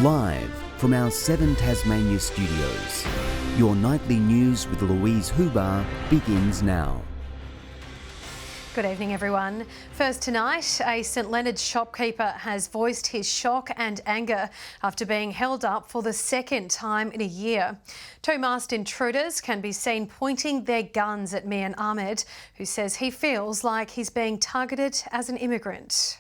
Live from our 7 Tasmania studios, your nightly news with Louise Huber begins now. Good evening, everyone. First tonight, a St Leonards shopkeeper has voiced his shock and anger after being held up for the second time in a year. 2 masked intruders can be seen pointing their guns at Mian Ahmed, who says he feels like he's being targeted as an immigrant.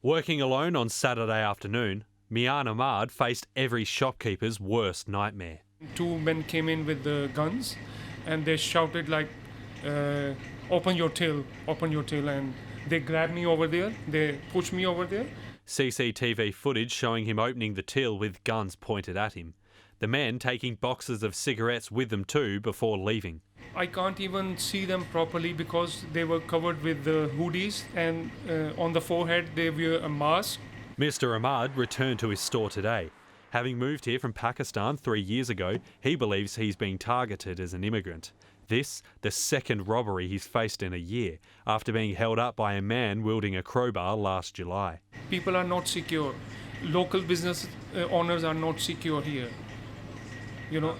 Working alone on Saturday afternoon, Mian Ahmed faced every shopkeeper's worst nightmare. 2 men came in with the guns and they shouted like, open your till, and they grabbed me over there, they pushed me over there. CCTV footage showing him opening the till with guns pointed at him. The men taking boxes of cigarettes with them too before leaving. I can't even see them properly because they were covered with the hoodies and on the forehead they wear a mask. Mr Ahmad returned to his store today. Having moved here from Pakistan 3 years ago, he believes he's being targeted as an immigrant. This, the second robbery he's faced in a year, after being held up by a man wielding a crowbar last July. People are not secure. Local business owners are not secure here. You know,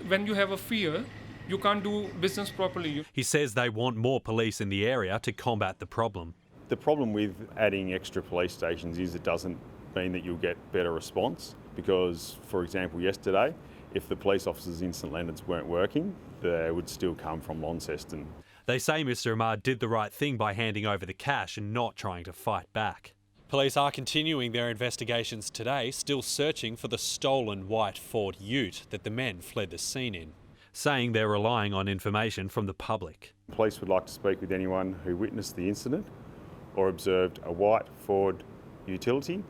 when you have a fear, you can't do business properly. He says they want more police in the area to combat the problem. The problem with adding extra police stations is it doesn't mean that you'll get better response because, for example, yesterday, if the police officers in St Leonards weren't working, they would still come from Launceston. They say Mr Ahmad did the right thing by handing over the cash and not trying to fight back. Police are continuing their investigations today, still searching for the stolen white Ford Ute that the men fled the scene in, saying they're relying on information from the public. Police would like to speak with anyone who witnessed the incident or observed a white Ford utility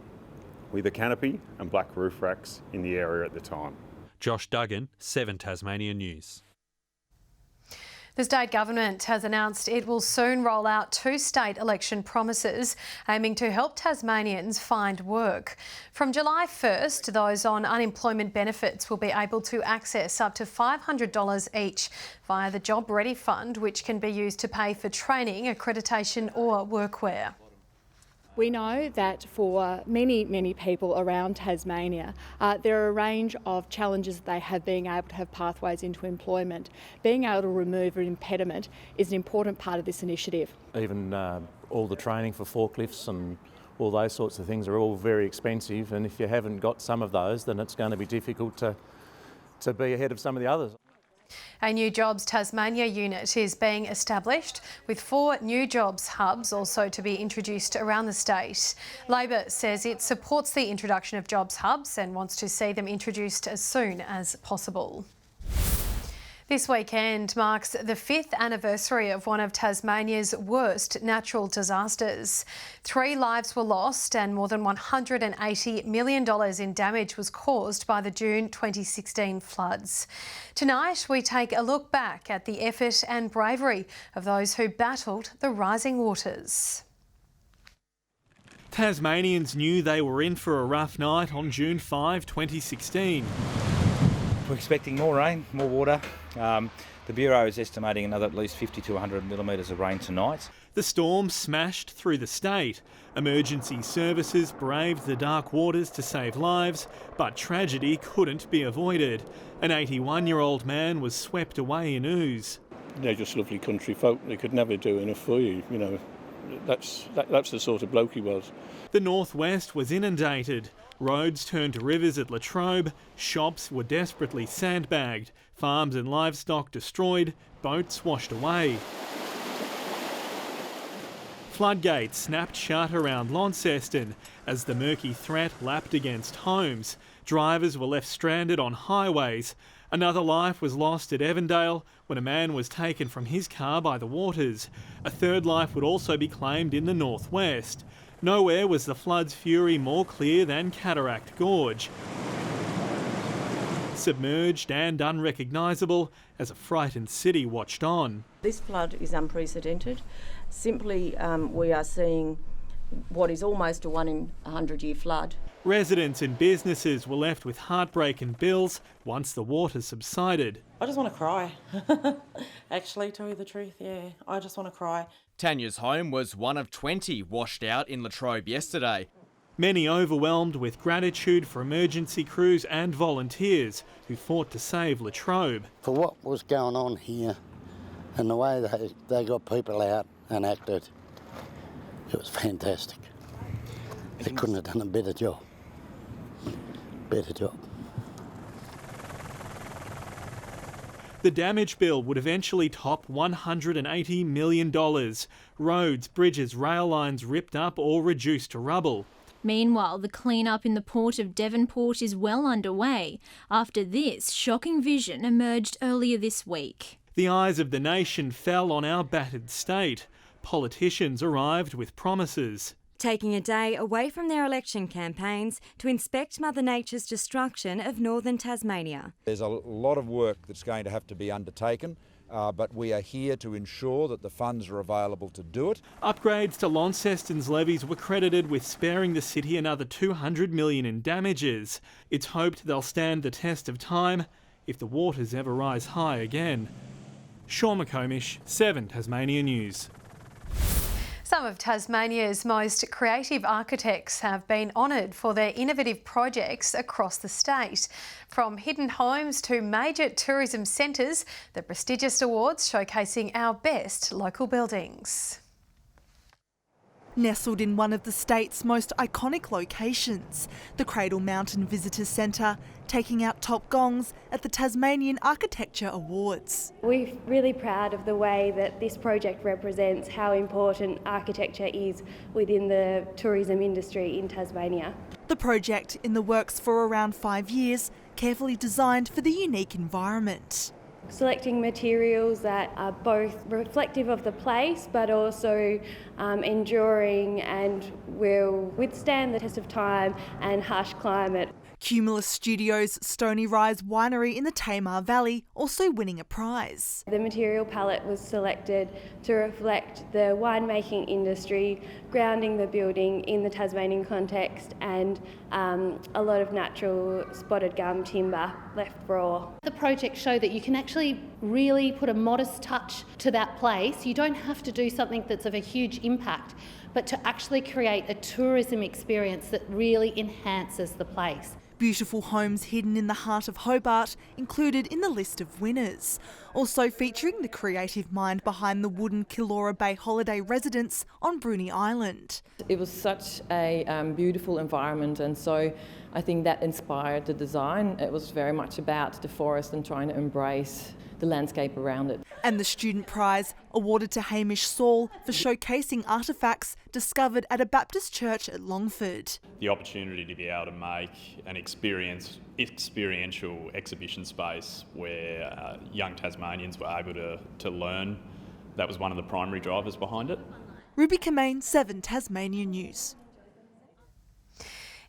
with a canopy and black roof racks in the area at the time. Josh Duggan, 7 Tasmanian News. The state government has announced it will soon roll out 2 state election promises aiming to help Tasmanians find work. From July 1st, those on unemployment benefits will be able to access up to $500 each via the Job Ready Fund, which can be used to pay for training, accreditation or workwear. We know that for many people around Tasmania, there are a range of challenges that they have being able to have pathways into employment. Being able to remove an impediment is an important part of this initiative. Even all the training for forklifts and all those sorts of things are all very expensive, and if you haven't got some of those, then it's going to be difficult to be ahead of some of the others. A new Jobs Tasmania unit is being established, with 4 new jobs hubs also to be introduced around the state. Labor says it supports the introduction of jobs hubs and wants to see them introduced as soon as possible. This weekend marks the 5th anniversary of one of Tasmania's worst natural disasters. 3 lives were lost and more than $180 million in damage was caused by the June 2016 floods. Tonight, we take a look back at the effort and bravery of those who battled the rising waters. Tasmanians knew they were in for a rough night on June 5, 2016. We're expecting more rain, more water. The Bureau is estimating another at least 50 to 100 millimetres of rain tonight. The storm smashed through the state. Emergency services braved the dark waters to save lives, but tragedy couldn't be avoided. An 81-year-old man was swept away in ooze. They're just lovely country folk. They could never do enough for you, you know. That's the sort of bloke he was. The northwest was inundated. Roads turned to rivers at Latrobe, shops were desperately sandbagged, farms and livestock destroyed, boats washed away. Floodgates snapped shut around Launceston as the murky threat lapped against homes. Drivers were left stranded on highways. Another life was lost at Evandale when a man was taken from his car by the waters. A 3rd life would also be claimed in the northwest. Nowhere was the flood's fury more clear than Cataract Gorge. Submerged and unrecognisable as a frightened city watched on. This flood is unprecedented. Simply, we are seeing what is almost a 1 in 100-year flood. Residents and businesses were left with heartbreaking bills once the water subsided. I just want to cry. Actually, tell you the truth, yeah, I just want to cry. Tanya's home was one of 20 washed out in Latrobe yesterday. Many overwhelmed with gratitude for emergency crews and volunteers who fought to save Latrobe. For what was going on here and the way they got people out and acted, it was fantastic. They couldn't have done a better job. The damage bill would eventually top $180 million. Roads, bridges, rail lines ripped up or reduced to rubble. Meanwhile, the clean-up in the port of Devonport is well underway after this shocking vision emerged earlier this week. The eyes of the nation fell on our battered state. Politicians arrived with promises. Taking a day away from their election campaigns to inspect Mother Nature's destruction of northern Tasmania. There's a lot of work that's going to have to be undertaken, but we are here to ensure that the funds are available to do it. Upgrades to Launceston's levees were credited with sparing the city another $200 million in damages. It's hoped they'll stand the test of time if the waters ever rise high again. Sean McComish, 7 Tasmania News. Some of Tasmania's most creative architects have been honoured for their innovative projects across the state. From hidden homes to major tourism centres, the prestigious awards showcasing our best local buildings. Nestled in one of the state's most iconic locations, the Cradle Mountain Visitor Centre, taking out top gongs at the Tasmanian Architecture Awards. We're really proud of the way that this project represents how important architecture is within the tourism industry in Tasmania. The project, in the works for around 5 years, carefully designed for the unique environment. Selecting materials that are both reflective of the place but also enduring and will withstand the test of time and harsh climate. Cumulus Studios' Stony Rise winery in the Tamar Valley also winning a prize. The material palette was selected to reflect the winemaking industry, grounding the building in the Tasmanian context, and a lot of natural spotted gum timber left raw. The project showed that you can actually really put a modest touch to that place. You don't have to do something that's of a huge impact, but to actually create a tourism experience that really enhances the place. Beautiful homes hidden in the heart of Hobart included in the list of winners. Also featuring the creative mind behind the wooden Kilora Bay holiday residence on Bruny Island. It was such a beautiful environment, and so I think that inspired the design. It was very much about the forest and trying to embrace the landscape around it. And the Student Prize, awarded to Hamish Saul for showcasing artefacts discovered at a Baptist church at Longford. The opportunity to be able to make an experiential exhibition space where young Tasmanians were able to learn, that was one of the primary drivers behind it. Ruby Kamane, 7 Tasmania News.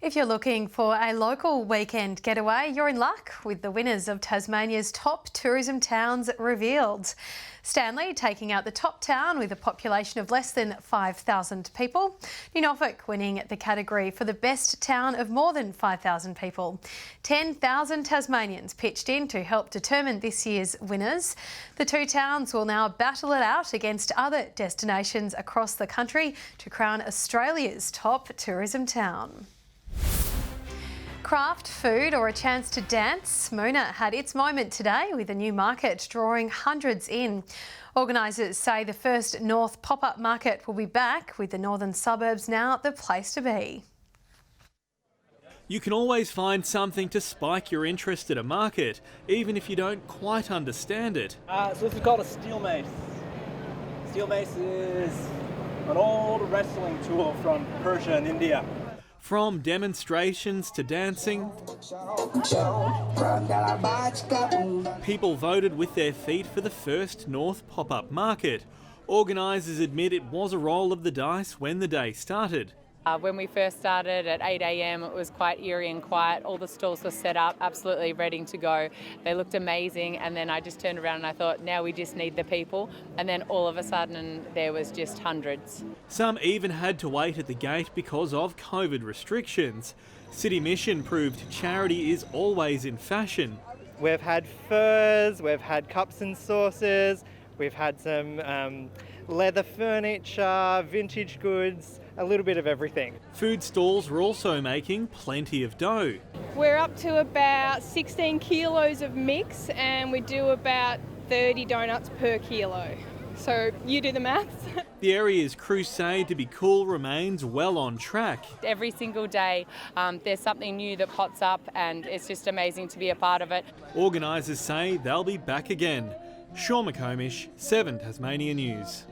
If you're looking for a local weekend getaway, you're in luck with the winners of Tasmania's top tourism towns revealed. Stanley taking out the top town with a population of less than 5,000 people. New Norfolk winning the category for the best town of more than 5,000 people. 10,000 Tasmanians pitched in to help determine this year's winners. The two towns will now battle it out against other destinations across the country to crown Australia's top tourism town. Craft food or a chance to dance? Moona had its moment today with a new market drawing hundreds in. Organisers say the first North pop-up market will be back, with the northern suburbs now the place to be. You can always find something to spike your interest at a market, even if you don't quite understand it. So this is called a steel mace. Steel mace is an old wrestling tool from Persia and India. From demonstrations to dancing, people voted with their feet for the first North pop-up market. Organisers admit it was a roll of the dice when the day started. When we first started at 8 a.m, it was quite eerie and quiet. All the stalls were set up, absolutely ready to go. They looked amazing, and then I just turned around and I thought, now we just need the people. And then all of a sudden, there was just hundreds. Some even had to wait at the gate because of COVID restrictions. City Mission proved charity is always in fashion. We've had furs, we've had cups and saucers, we've had some leather furniture, vintage goods, a little bit of everything. Food stalls were also making plenty of dough. We're up to about 16 kilos of mix and we do about 30 donuts per kilo. So you do the maths. The area's crusade to be cool remains well on track. Every single day there's something new that pops up and it's just amazing to be a part of it. Organisers say they'll be back again. Sean McComish, 7 Tasmania News.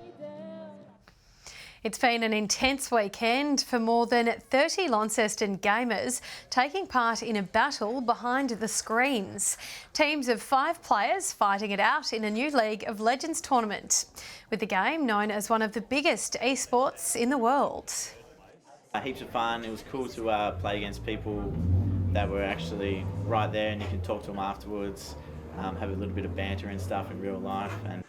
It's been an intense weekend for more than 30 Launceston gamers taking part in a battle behind the screens. Teams of 5 players fighting it out in a new League of Legends tournament, with the game known as one of the biggest esports in the world. Heaps of fun. It was cool to play against people that were actually right there, and you can talk to them afterwards, have a little bit of banter and stuff in real life. And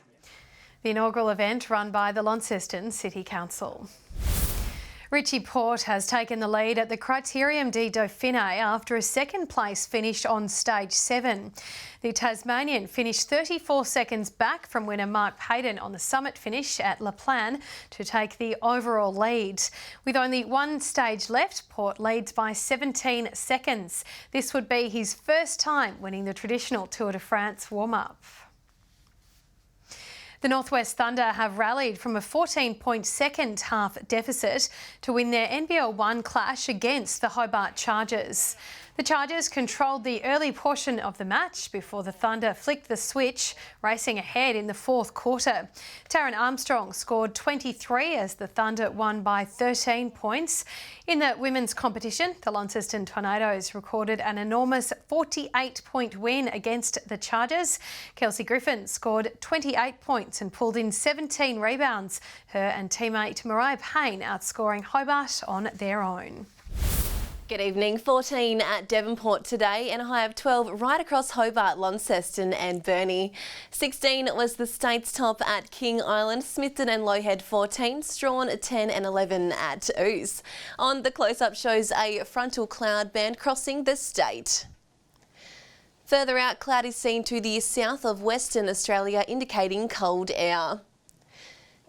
the inaugural event run by the Launceston City Council. Richie Port has taken the lead at the Criterium de Dauphiné after a second place finish on stage 7. The Tasmanian finished 34 seconds back from winner Mark Payton on the summit finish at La Plan to take the overall lead. With only one stage left, Port leads by 17 seconds. This would be his first time winning the traditional Tour de France warm-up. The Northwest Thunder have rallied from a 14-point second half deficit to win their NBL 1 clash against the Hobart Chargers. The Chargers controlled the early portion of the match before the Thunder flicked the switch, racing ahead in the fourth quarter. Taryn Armstrong scored 23 as the Thunder won by 13 points. In the women's competition, the Launceston Tornadoes recorded an enormous 48-point win against the Chargers. Kelsey Griffin scored 28 points and pulled in 17 rebounds. Her and teammate Mariah Payne outscoring Hobart on their own. Good evening. 14 at Devonport today and a high of 12 right across Hobart, Launceston and Burnie. 16 was the state's top at King Island, Smithton and Lowhead 14, Strawn 10 and 11 at Ouse. On the close-up shows a frontal cloud band crossing the state. Further out, cloud is seen to the south of Western Australia, indicating cold air.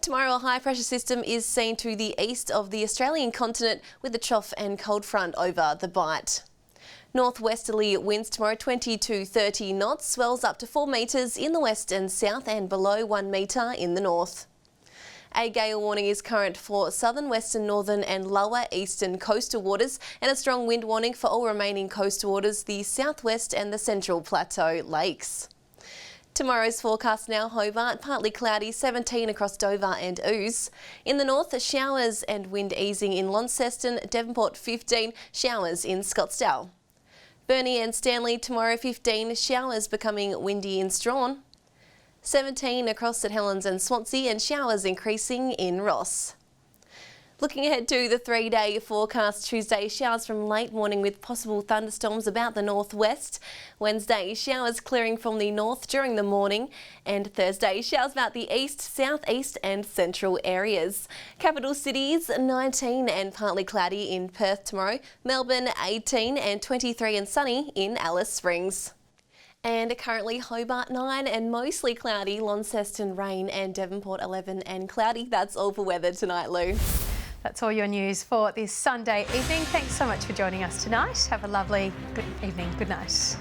Tomorrow, a high-pressure system is seen to the east of the Australian continent with a trough and cold front over the Bight. Northwesterly winds tomorrow 20 to 30 knots, swells up to 4 metres in the west and south and below 1 metre in the north. A gale warning is current for southern, western, northern and lower eastern coastal waters, and a strong wind warning for all remaining coastal waters, the southwest and the central plateau lakes. Tomorrow's forecast now: Hobart, partly cloudy, 17 across Dover and Ouse. In the north, showers and wind easing in Launceston, Devonport 15, showers in Scottsdale. Burnie and Stanley tomorrow 15, showers becoming windy in Strawn. 17 across St Helens and Swansea, and showers increasing in Ross. Looking ahead to the 3-day forecast: Tuesday, showers from late morning with possible thunderstorms about the northwest. Wednesday, showers clearing from the north during the morning. And Thursday, showers about the east, southeast and central areas. Capital cities, 19 and partly cloudy in Perth tomorrow. Melbourne, 18 and 23 and sunny in Alice Springs. And currently Hobart 9 and mostly cloudy, Launceston rain and Devonport 11 and cloudy. That's all for weather tonight, Lou. That's all your news for this Sunday evening. Thanks so much for joining us tonight. Have a lovely good evening. Good night.